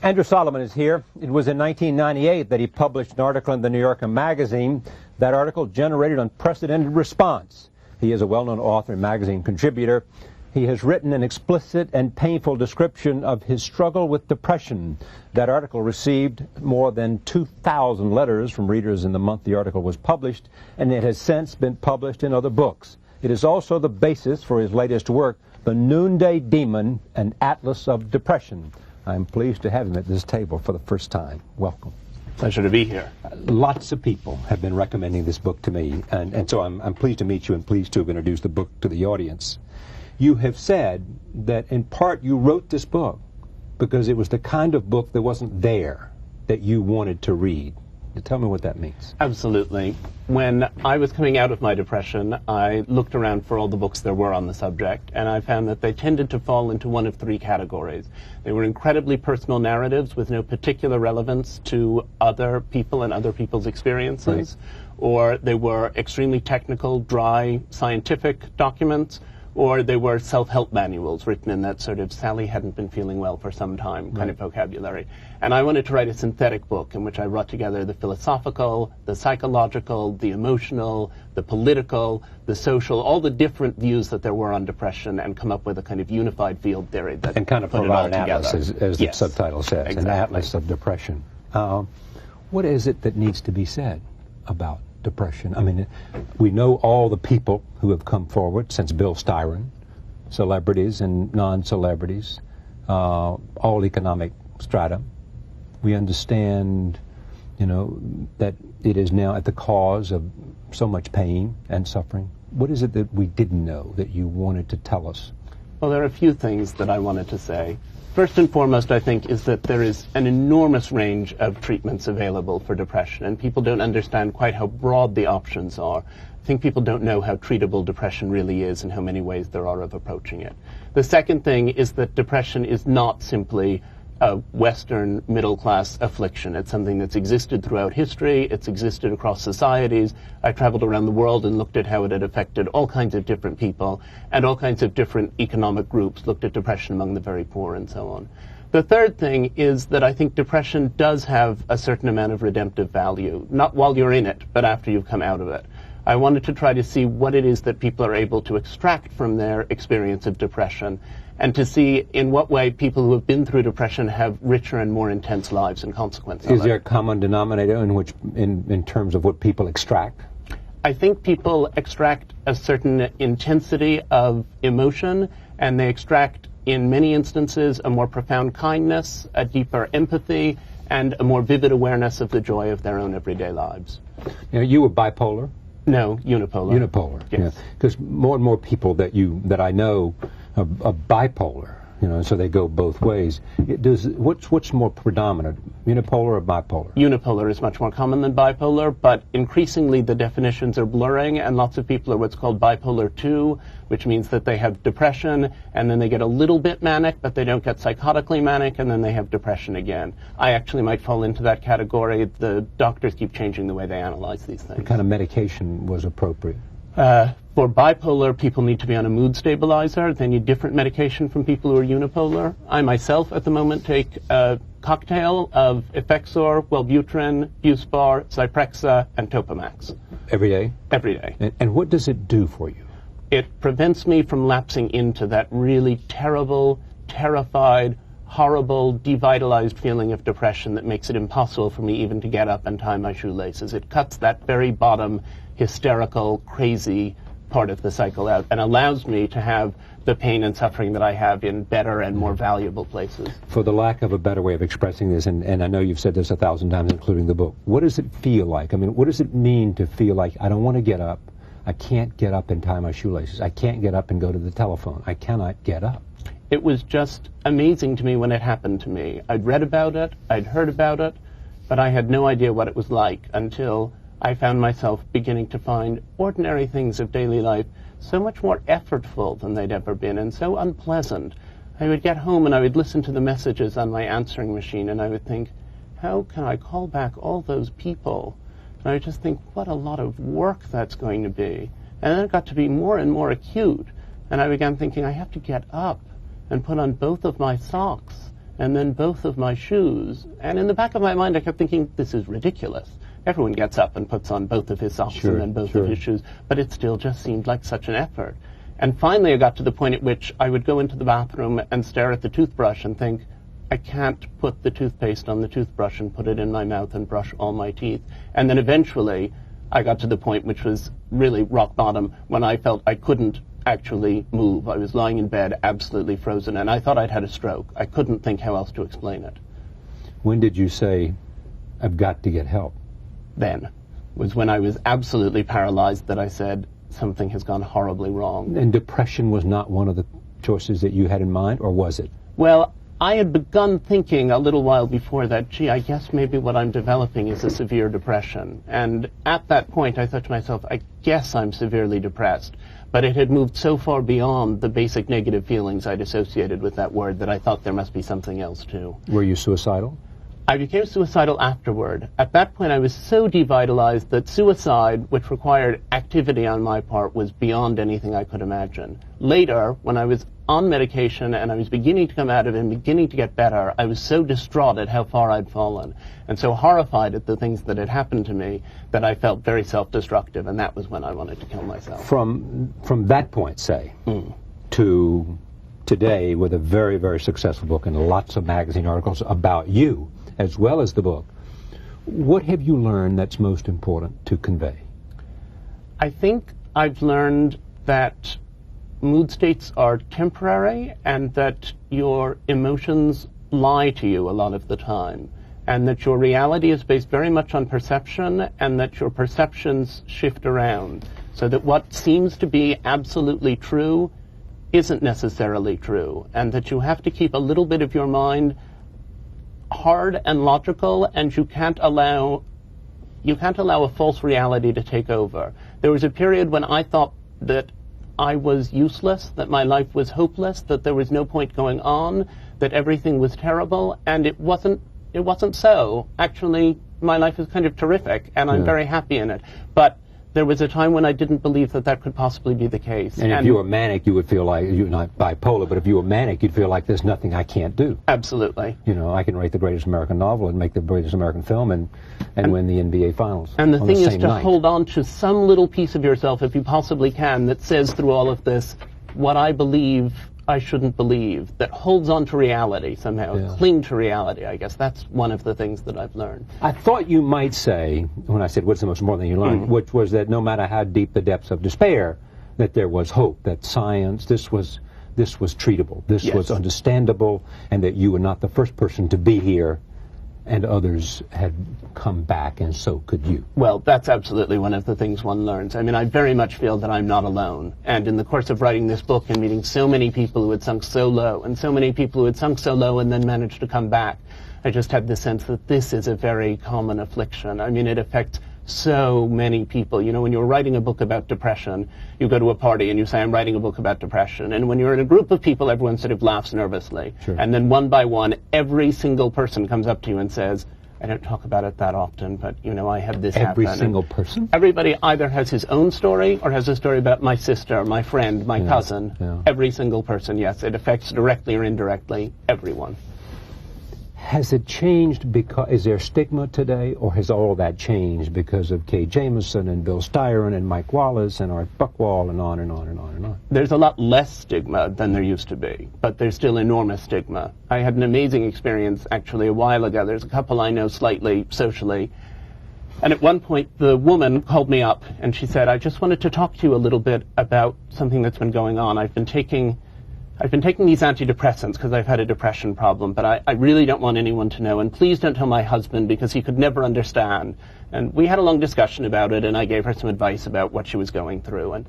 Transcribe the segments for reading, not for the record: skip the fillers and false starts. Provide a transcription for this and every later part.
Andrew Solomon is here. It was in 1998 that he published an article in the New Yorker magazine. That article generated unprecedented response. He is a well-known author and magazine contributor. He has written an explicit and painful description of his struggle with depression. That article received more than 2,000 letters from readers in the month the article was published, and it has since been published in other books. It is also the basis for his latest work, The Noonday Demon, an Atlas of Depression. I'm pleased to have him at this table for the first time. Welcome. Pleasure to be here. Lots of people have been recommending this book to me, and so I'm pleased to meet you and pleased to have introduced the book to the audience. You have said that in part you wrote this book because it was the kind of book that wasn't there that you wanted to read. Tell me what that means. Absolutely. When I was coming out of my depression, I looked around for all the books there were on the subject, and I found that they tended to fall into one of three categories. They were incredibly personal narratives with no particular relevance to other people and other people's experiences, or they were extremely technical, dry, scientific documents, or they were self-help manuals written in that sort of Sally hadn't been feeling well for some time kind of vocabulary. And I wanted to write a synthetic book in which I brought together the philosophical, the psychological, the emotional, the political, the social, all the different views that there were on depression, and come up with a kind of unified field theory that and kind of put it all provide an together. atlas, as the subtitle says, exactly. An atlas of depression. What is it that needs to be said about depression? I mean, we know all the people who have come forward since Bill Styron, celebrities and non-celebrities, all economic strata. We understand, you know, that it is now at the cause of so much pain and suffering. What is it that we didn't know that you wanted to tell us? Well, there are a few things that I wanted to say. First and foremost, I think, is that there is an enormous range of treatments available for depression, and people don't understand quite how broad the options are. I think people don't know how treatable depression really is and how many ways there are of approaching it. The second thing is that depression is not simply a Western middle-class affliction. It's something that's existed throughout history. It's existed across societies. I traveled around the world and looked at how it had affected all kinds of different people and all kinds of different economic groups, looked at depression among the very poor and so on. The third thing is that I think depression does have a certain amount of redemptive value, not while you're in it, but after you've come out of it. I wanted to try to see what it is that people are able to extract from their experience of depression, and to see in what way people who have been through depression have richer and more intense lives in consequence of it. Is there a common denominator in terms of what people extract? I think people extract a certain intensity of emotion, and they extract, in many instances, a more profound kindness, a deeper empathy, and a more vivid awareness of the joy of their own everyday lives. You know, you were bipolar? No, unipolar. Unipolar, yes. Because more and more people that I know are bipolar, you know, so they go both ways. What's more predominant, unipolar or bipolar? Unipolar is much more common than bipolar, but increasingly the definitions are blurring, and lots of people are what's called bipolar 2, which means that they have depression, and then they get a little bit manic, but they don't get psychotically manic, and then they have depression again. I actually might fall into that category. The doctors keep changing the way they analyze these things. What kind of medication was appropriate? For bipolar, people need to be on a mood stabilizer. They need different medication from people who are unipolar. I myself, at the moment, take a cocktail of Effexor, Wellbutrin, Buspar, Zyprexa, and Topamax. Every day? Every day. And what does it do for you? It prevents me from lapsing into that really terrible, terrified, horrible, devitalized feeling of depression that makes it impossible for me even to get up and tie my shoelaces. It cuts that very bottom, hysterical, crazy part of the cycle out and allows me to have the pain and suffering that I have in better and more valuable places. For the lack of a better way of expressing this, and I know you've said this 1,000 times, including the book, what does it feel like? I mean, what does it mean to feel like I don't want to get up, I can't get up and tie my shoelaces, I can't get up and go to the telephone, I cannot get up? It was just amazing to me when it happened to me. I'd read about it, I'd heard about it, but I had no idea what it was like until I found myself beginning to find ordinary things of daily life so much more effortful than they'd ever been, and so unpleasant. I would get home and I would listen to the messages on my answering machine, and I would think, how can I call back all those people? And I would just think, what a lot of work that's going to be. And then it got to be more and more acute, and I began thinking, I have to get up and put on both of my socks and then both of my shoes. And in the back of my mind, I kept thinking, this is ridiculous. Everyone gets up and puts on both of his socks and then both of his shoes, but it still just seemed like such an effort. And finally, I got to the point at which I would go into the bathroom and stare at the toothbrush and think, I can't put the toothpaste on the toothbrush and put it in my mouth and brush all my teeth. And then eventually, I got to the point which was really rock bottom when I felt I couldn't actually move. I was lying in bed absolutely frozen, and I thought I'd had a stroke. I couldn't think how else to explain it. When did you say, I've got to get help? Then was when I was absolutely paralyzed that I said, something has gone horribly wrong. And depression was not one of the choices that you had in mind, or was it? Well, I had begun thinking a little while before that, gee, I guess maybe what I'm developing is a severe depression. And at that point, I thought to myself, I guess I'm severely depressed. But it had moved so far beyond the basic negative feelings I'd associated with that word that I thought there must be something else, too. Were you suicidal? I became suicidal afterward. At that point, I was so devitalized that suicide, which required activity on my part, was beyond anything I could imagine. Later, when I was on medication and I was beginning to come out of it and beginning to get better, I was so distraught at how far I'd fallen and so horrified at the things that had happened to me that I felt very self-destructive, and that was when I wanted to kill myself. From that point, say, to today, with a very, very successful book and lots of magazine articles about you, as well as the book, what have you learned that's most important to convey? I think I've learned that mood states are temporary and that your emotions lie to you a lot of the time, and that your reality is based very much on perception, and that your perceptions shift around, so that what seems to be absolutely true isn't necessarily true, and that you have to keep a little bit of your mind hard and logical, and you can't allow a false reality to take over. There was a period when I thought that I was useless, that my life was hopeless, that there was no point going on, that everything was terrible, and it wasn't so. Actually, my life is kind of terrific, and I'm very happy in it. But there was a time when I didn't believe that that could possibly be the case. And if you were manic, you would feel like, you're not bipolar, but if you were manic, you'd feel like there's nothing I can't do. Absolutely. You know, I can write the greatest American novel and make the greatest American film and win the NBA Finals. And the thing is to hold on to some little piece of yourself, if you possibly can, that says through all of this, what I believe I shouldn't believe, that holds on to reality somehow, cling to reality, I guess. That's one of the things that I've learned. I thought you might say, when I said what's the most important thing you learned, which was that no matter how deep the depths of despair, that there was hope, that science, this was treatable, this was understandable, and that you were not the first person to be here, and others had come back, and so could you. Well, that's absolutely one of the things one learns. I mean, I very much feel that I'm not alone. And in the course of writing this book and meeting so many people who had sunk so low, and so many people who had sunk so low and then managed to come back, I just had the sense that this is a very common affliction. I mean, it affects so many people. You know, when you're writing a book about depression, you go to a party and you say, I'm writing a book about depression. And when you're in a group of people, everyone sort of laughs nervously. And then one by one, every single person comes up to you and says, I don't talk about it that often, but, you know, I had this happen. Every single person? Everybody either has his own story or has a story about my sister, my friend, my cousin. Every single person, yes. It affects directly or indirectly everyone. Has it changed because, is there stigma today, or has all that changed because of Kay Jameson and Bill Styron and Mike Wallace and Art Buchwald and on and on and on and on? There's a lot less stigma than there used to be, but there's still enormous stigma. I had an amazing experience actually a while ago. There's a couple I know slightly socially, and at one point the woman called me up and she said, I just wanted to talk to you a little bit about something that's been going on. I've been taking these antidepressants because I've had a depression problem, but I really don't want anyone to know, and please don't tell my husband because he could never understand. And we had a long discussion about it, and I gave her some advice about what she was going through. And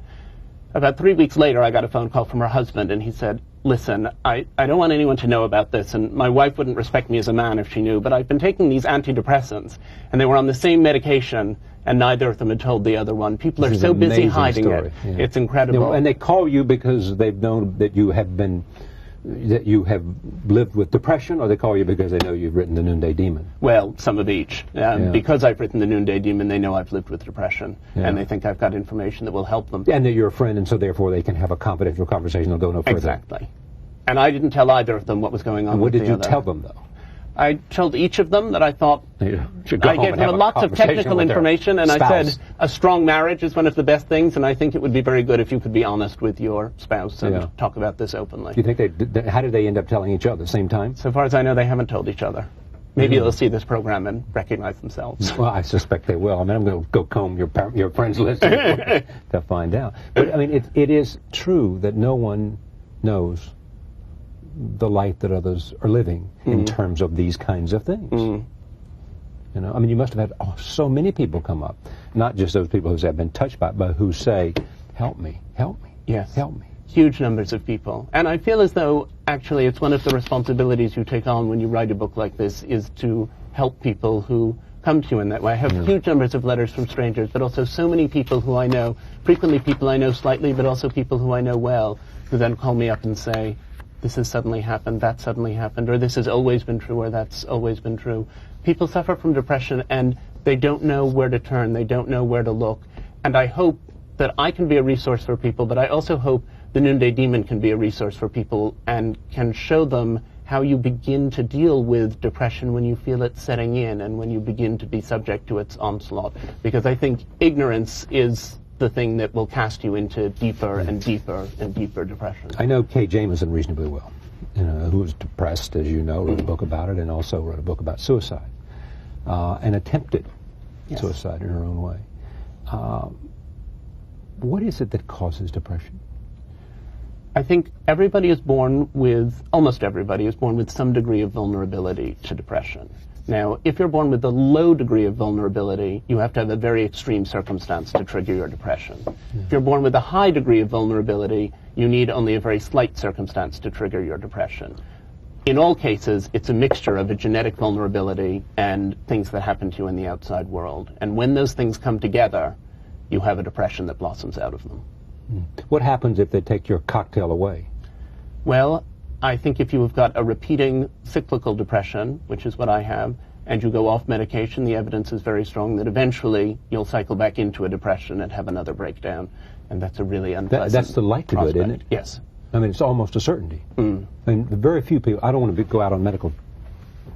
about 3 weeks later, I got a phone call from her husband, and he said, listen, I don't want anyone to know about this, and my wife wouldn't respect me as a man if she knew, but I've been taking these antidepressants, and they were on the same medication, and neither of them had told the other one. People are so busy hiding it. It's incredible. And they call you because they've known that you have lived with depression, or they call you because they know you've written the Noonday Demon? Well, some of each. Because I've written the Noonday Demon, they know I've lived with depression, and they think I've got information that will help them. And that you're a friend, and so therefore they can have a confidential conversation. They'll go no further. Exactly. And I didn't tell either of them what was going on. And what with did the you other. tell them, though? I told each of them that I thought, You should go I home gave and have them a lots of conversation technical with their information, and I spouse. said, a strong marriage is one of the best things, and I think it would be very good if you could be honest with your spouse and Yeah. talk about this openly. Do you think how did they end up telling each other at the same time? So far as I know, they haven't told each other. Maybe they'll see this program and recognize themselves. Well, I suspect they will. I mean, I'm going to go comb your friends list to find out. But I mean, it is true that no one knows the life that others are living in terms of these kinds of things. You know, I mean, you must have had so many people come up, not just those people who have been touched by it, but who say, "Help me, help me, Yes. help me." Huge numbers of people. And I feel as though, actually, it's one of the responsibilities you take on when you write a book like this is to help people who come to you in that way. I have huge numbers of letters from strangers, but also so many people who I know, frequently people I know slightly, but also people who I know well, who then call me up and say, this has suddenly happened, that suddenly happened, or this has always been true, or that's always been true. People suffer from depression and they don't know where to turn, they don't know where to look. And I hope that I can be a resource for people, but I also hope the Noonday Demon can be a resource for people and can show them how you begin to deal with depression when you feel it setting in and when you begin to be subject to its onslaught. Because I think ignorance is the thing that will cast you into deeper and deeper and deeper depression. I know Kay Jameson reasonably well, you know, who was depressed, as you know, wrote a book about it, and also wrote a book about suicide, and attempted suicide in her own way. What is it that causes depression? I think everybody is born with, almost everybody is born with some degree of vulnerability to depression. Now, if you're born with a low degree of vulnerability, you have to have a very extreme circumstance to trigger your depression. If you're born with a high degree of vulnerability, you need only a very slight circumstance to trigger your depression. In all cases, it's a mixture of a genetic vulnerability and things that happen to you in the outside world. And when those things come together, you have a depression that blossoms out of them. What happens if they take your cocktail away? Well, I think if you have got a repeating cyclical depression, which is what I have, and you go off medication, the evidence is very strong that eventually you'll cycle back into a depression and have another breakdown. And that's a really unpleasant That's the likelihood, prospect. isn't it? Yes. I mean, it's almost a certainty. I mean, very few people, I don't want to go out on medical,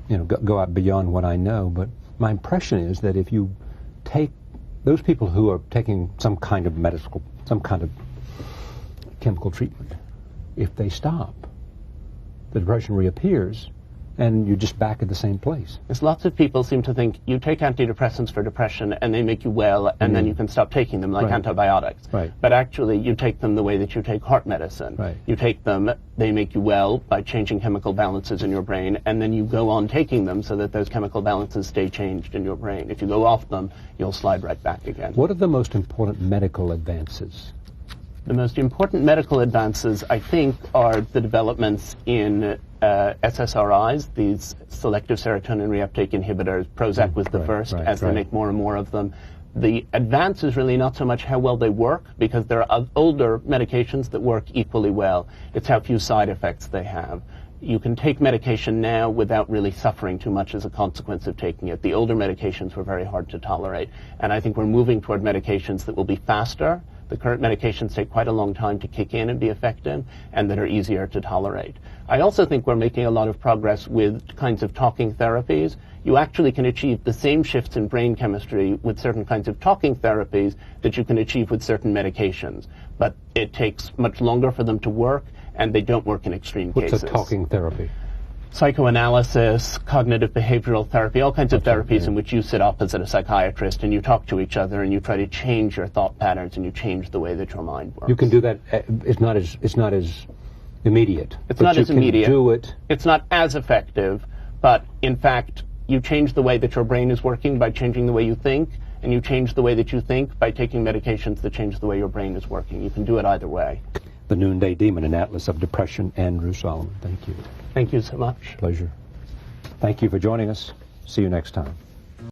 you know, go out beyond what I know, but my impression is that if you take those people who are taking some kind of some kind of chemical treatment, if they stop, the depression reappears and you're just back at the same place. There's lots of people seem to think you take antidepressants for depression and they make you well and then you can stop taking them like antibiotics. Right. But actually you take them the way that you take heart medicine. Right. You take them, they make you well by changing chemical balances in your brain, and then you go on taking them so that those chemical balances stay changed in your brain. If you go off them, you'll slide right back again. What are the most important medical advances? The most important medical advances, I think, are the developments in SSRIs, these selective serotonin reuptake inhibitors. Prozac was the first, as they make more and more of them. The advance is really not so much how well they work, because there are older medications that work equally well. It's how few side effects they have. You can take medication now without really suffering too much as a consequence of taking it. The older medications were very hard to tolerate. And I think we're moving toward medications that will be faster. The current medications take quite a long time to kick in and be effective, and that are easier to tolerate. I also think we're making a lot of progress with kinds of talking therapies. You actually can achieve the same shifts in brain chemistry with certain kinds of talking therapies that you can achieve with certain medications. But it takes much longer for them to work, and they don't work in extreme cases. What's a talking therapy? Psychoanalysis, cognitive behavioral therapy, all kinds of therapies in which you sit opposite a psychiatrist and you talk to each other and you try to change your thought patterns and you change the way that your mind works. You can do that. It's not as immediate. It's not as immediate. You can do it. It's not as effective, but in fact, you change the way that your brain is working by changing the way you think, and you change the way that you think by taking medications that change the way your brain is working. You can do it either way. The Noonday Demon, an Atlas of Depression, Andrew Solomon. Thank you. Thank you so much. Pleasure. Thank you for joining us. See you next time.